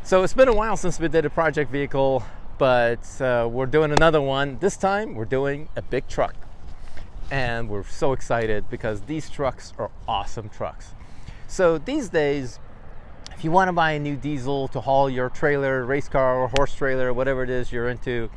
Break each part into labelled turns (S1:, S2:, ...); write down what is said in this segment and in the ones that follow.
S1: So it's been a while since we did a project vehicle, but we're doing another one. This time we're doing a big truck. And we're so excited because these trucks are awesome trucks. So these days, if you want to buy a new diesel to haul your trailer, race car, or horse trailer, whatever it is you're into,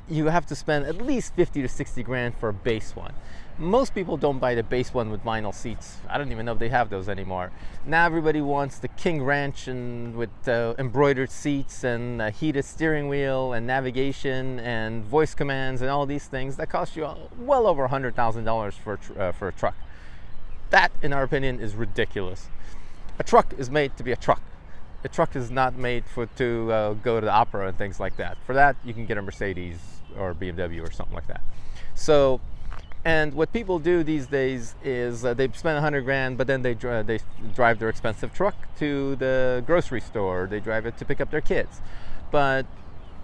S1: you have to spend at least 50 to 60 grand for a base one. Most people don't buy the base one with vinyl seats. I don't even know if they have those anymore. Now everybody wants the King Ranch and with embroidered seats and a heated steering wheel and navigation and voice commands and all these things that cost you well over $100,000 for a truck. That, in our opinion, is ridiculous. A truck is made to be a truck. A truck is not made to go to the opera and things like that. For that, you can get a Mercedes or BMW or something like that. So. And what people do these days is they spend 100 grand, but then they drive their expensive truck to the grocery store. They drive it to pick up their kids. But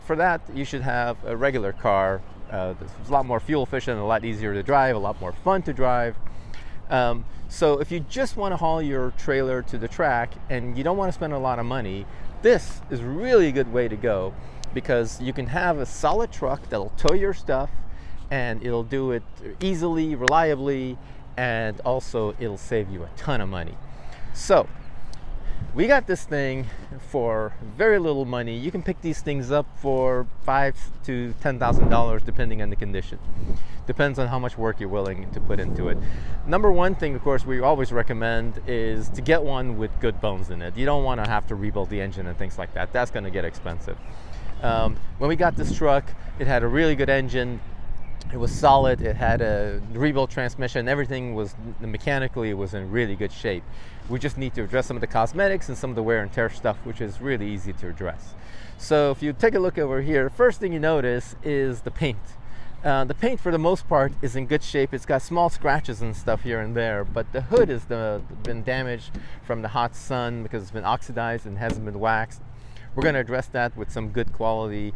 S1: for that, you should have a regular car. It's a lot more fuel efficient, a lot easier to drive, a lot more fun to drive. So if you just want to haul your trailer to the track and you don't want to spend a lot of money, this is really a good way to go, because you can have a solid truck that'll tow your stuff, and it'll do it easily, reliably, and also it'll save you a ton of money. So we got this thing for very little money. You can pick these things up for $5,000 to $10,000 depending on the condition. Depends on how much work you're willing to put into it. Number one thing, of course, we always recommend is to get one with good bones in it. You don't want to have to rebuild the engine and things like that. That's going to get expensive. When we got this truck, it had a really good engine. It was solid. It had a rebuilt transmission. Everything was mechanically, it was in really good shape. We just need to address some of the cosmetics and some of the wear and tear stuff, which is really easy to address. So if you take a look over here, first thing you notice is the paint. The paint, for the most part, is in good shape. It's got small scratches and stuff here and there, but the hood has been damaged from the hot sun because it's been oxidized and hasn't been waxed. We're going to address that with some good quality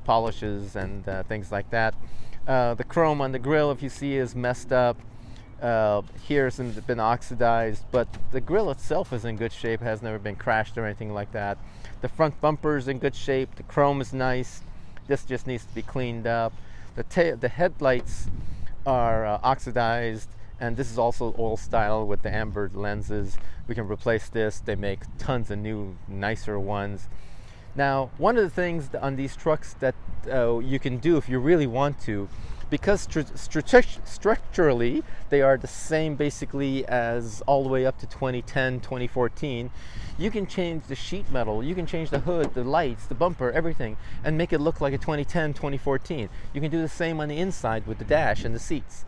S1: polishes and things like that. The chrome on the grill, if you see, is messed up. Here's been oxidized, but the grill itself is in good shape, has never been crashed or anything like that. The front bumper is in good shape. The chrome is nice. This just needs to be cleaned up. The headlights are oxidized, and this is also old style with the amber lenses. We can replace this. They make tons of new, nicer ones. Now, one of the things on these trucks that you can do if you really want to, because structurally they are the same basically as all the way up to 2010, 2014, you can change the sheet metal, you can change the hood, the lights, the bumper, everything, and make it look like a 2010, 2014. You can do the same on the inside with the dash and the seats.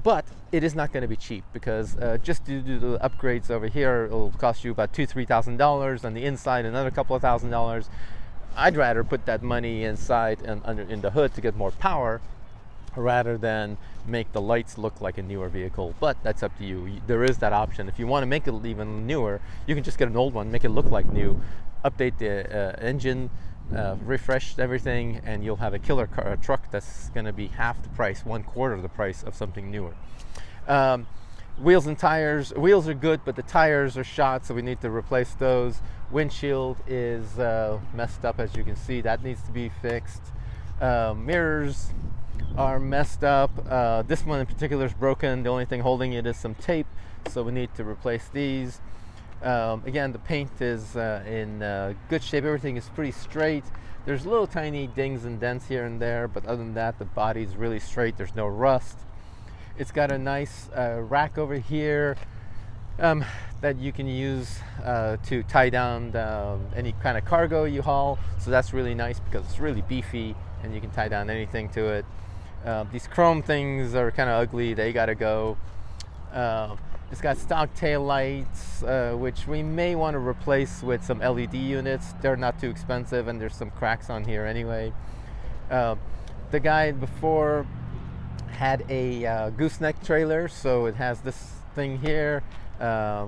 S1: But it is not going to be cheap, because just to do the upgrades over here, it'll cost you about $2,000–$3,000 on the inside, another couple of $1,000s. I'd rather put that money inside and in the hood to get more power, rather than make the lights look like a newer vehicle. But that's up to you. There is that option. If you want to make it even newer, you can just get an old one, make it look like new, update the engine, refresh everything, and you'll have a killer truck that's going to be half the price, 1/4 of the price of something newer. Wheels and tires. Wheels are good, but the tires are shot, so we need to replace those. Windshield is messed up, as you can see. That needs to be fixed. Mirrors are messed up. This one in particular is broken. The only thing holding it is some tape, so we need to replace these. Again, the paint is in good shape. Everything is pretty straight. There's little tiny dings and dents here and there, but other than that, the body's really straight. There's no rust. It's got a nice rack over here that you can use to tie down any kind of cargo you haul. So that's really nice because it's really beefy and you can tie down anything to it. These chrome things are kind of ugly. They gotta go. It's got stock tail lights, which we may want to replace with some LED units. They're not too expensive, and there's some cracks on here anyway. The guy before had a gooseneck trailer, so it has this thing here,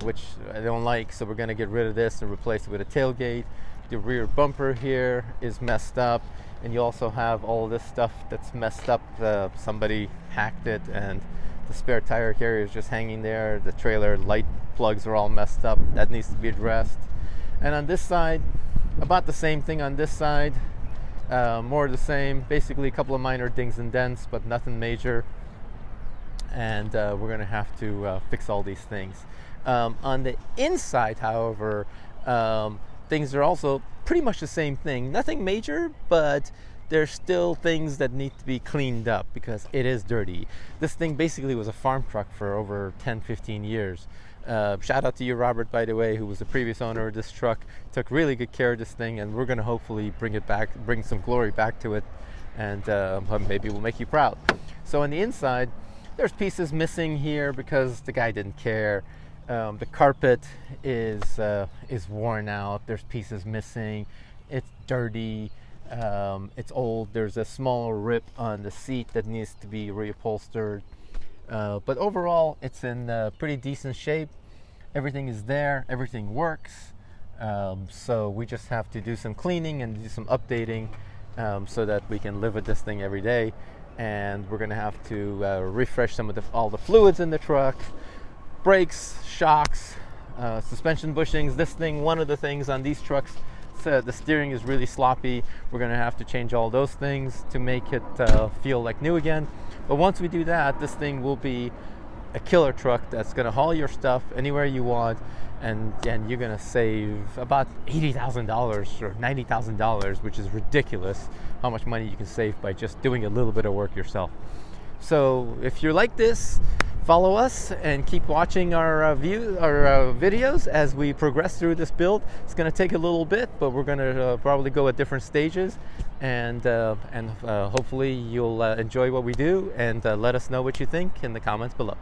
S1: which I don't like, so we're going to get rid of this and replace it with a tailgate. The rear bumper here is messed up, and you also have all this stuff that's messed up. Somebody hacked it, and the spare tire carrier is just hanging there. The trailer light plugs are all messed up. That needs to be addressed. And on this side, about the same thing on this side. More of the same, basically a couple of minor dings and dents, but nothing major. And we're gonna have to fix all these things. On the inside, however, things are also pretty much the same thing. Nothing major, but there's still things that need to be cleaned up because it is dirty. This thing basically was a farm truck for over 10-15 years. Shout out to you, Robert, by the way, who was the previous owner of this truck. Took really good care of this thing, and we're going to hopefully bring it back, bring some glory back to it, and maybe we'll make you proud. So on the inside, there's pieces missing here because the guy didn't care. The carpet is worn out. There's pieces missing. It's dirty. It's old. There's a small rip on the seat that needs to be reupholstered. But overall, it's in pretty decent shape. Everything is there. Everything works. So we just have to do some cleaning and do some updating so that we can live with this thing every day. And we're going to have to refresh some of all the fluids in the truck, brakes, shocks, suspension bushings. This thing, one of the things on these trucks, the steering is really sloppy. We're going to have to change all those things to make it feel like new again. But once we do that, this thing will be a killer truck that's going to haul your stuff anywhere you want, and you're going to save about $80,000 or $90,000, which is ridiculous how much money you can save by just doing a little bit of work yourself. So if you're like this, follow us and keep watching our videos as we progress through this build. It's going to take a little bit, but we're going to probably go at different stages, and hopefully you'll enjoy what we do, and let us know what you think in the comments below.